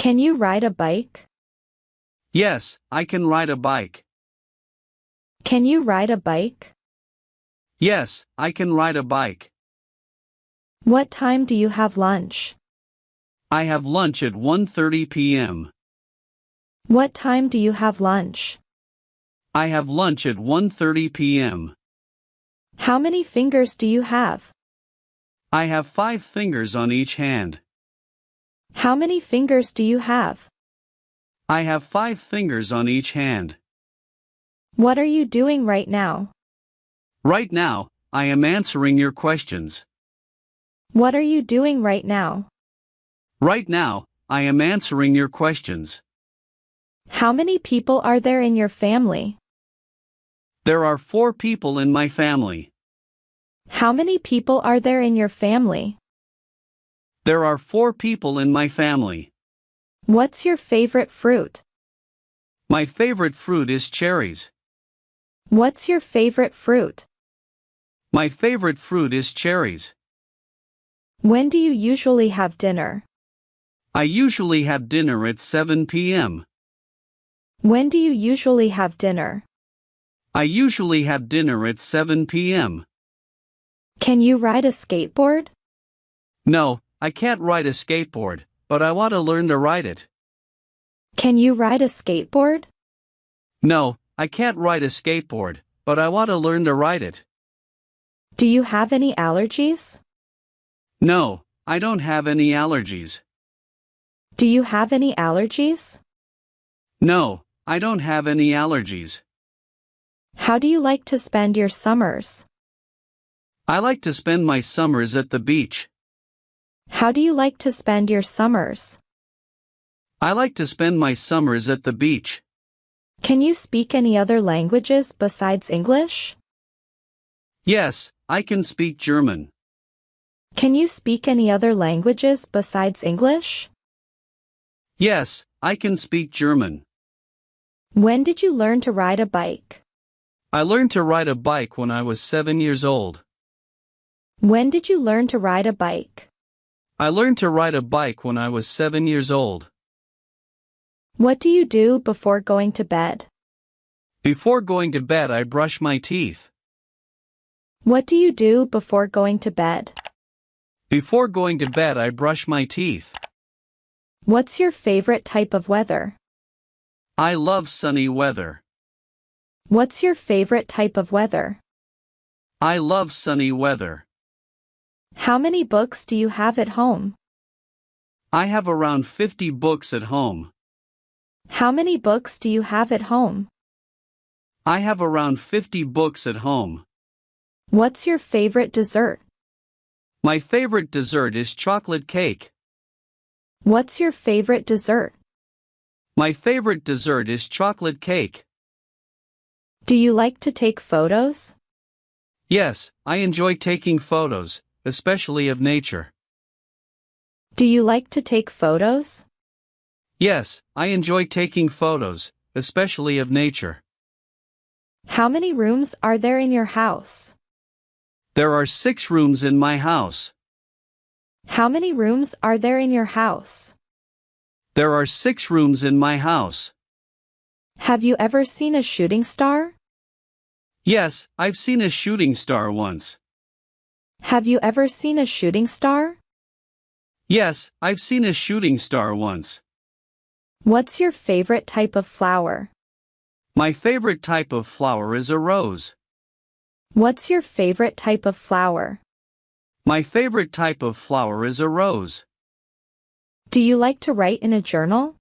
Can you ride a bike? Yes, I can ride a bike. Can you ride a bike? Yes, I can ride a bike. What time do you have lunch? I have lunch at 1:30 p.m. What time do you have lunch? I have lunch at 1:30 p.m. How many fingers do you have? I have 5 fingers on each hand. How many fingers do you have? I have 5 fingers on each hand. What are you doing right now? Right now, I am answering your questions. What are you doing right now? Right now, I am answering your questions. How many people are there in your family? There are 4 people in my family. How many people are there in your family? There are 4 people in my family. What's your favorite fruit? My favorite fruit is cherries. What's your favorite fruit? My favorite fruit is cherries. When do you usually have dinner? I usually have dinner at 7 p.m. When do you usually have dinner? I usually have dinner at 7 p.m. Can you ride a skateboard? No, I can't ride a skateboard, but I want to learn to ride it. Can you ride a skateboard? No, I can't ride a skateboard, but I want to learn to ride it. Do you have any allergies? No, I don't have any allergies. Do you have any allergies? No, I don't have any allergies. How do you like to spend your summers? I like to spend my summers at the beach. How do you like to spend your summers? I like to spend my summers at the beach. Can you speak any other languages besides English? Yes, I can speak German. Can you speak any other languages besides English? Yes, I can speak German. When did you learn to ride a bike? I learned to ride a bike when I was 7 years old. When did you learn to ride a bike? I learned to ride a bike when I was 7 years old. What do you do before going to bed? Before going to bed, I brush my teeth. What do you do before going to bed? Before going to bed, I brush my teeth. What's your favorite type of weather? I love sunny weather. What's your favorite type of weather? I love sunny weather. How many books do you have at home? I have around 50 books at home. How many books do you have at home? I have around 50 books at home. What's your favorite dessert? My favorite dessert is chocolate cake. What's your favorite dessert? My favorite dessert is chocolate cake. Do you like to take photos? Yes, I enjoy taking photos, especially of nature. Do you like to take photos? Yes, I enjoy taking photos, especially of nature. How many rooms are there in your house? There are 6 rooms in my house. How many rooms are there in your house? There are 6 rooms in my house. Have you ever seen a shooting star? Yes, I've seen a shooting star once. Have you ever seen a shooting star? Yes, I've seen a shooting star once. What's your favorite type of flower? My favorite type of flower is a rose. What's your favorite type of flower? My favorite type of flower is a rose. Do you like to write in a journal?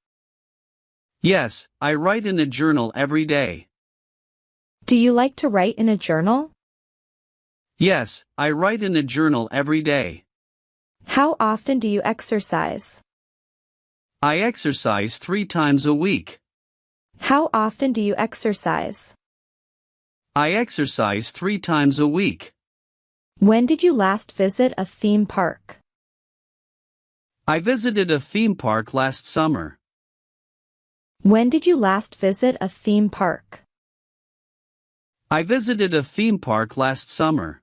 Yes, I write in a journal every day. Do you like to write in a journal? Yes, I write in a journal every day. How often do you exercise? I exercise 3 times a week. How often do you exercise? I exercise 3 times a week. When did you last visit a theme park? I visited a theme park last summer. When did you last visit a theme park? I visited a theme park last summer.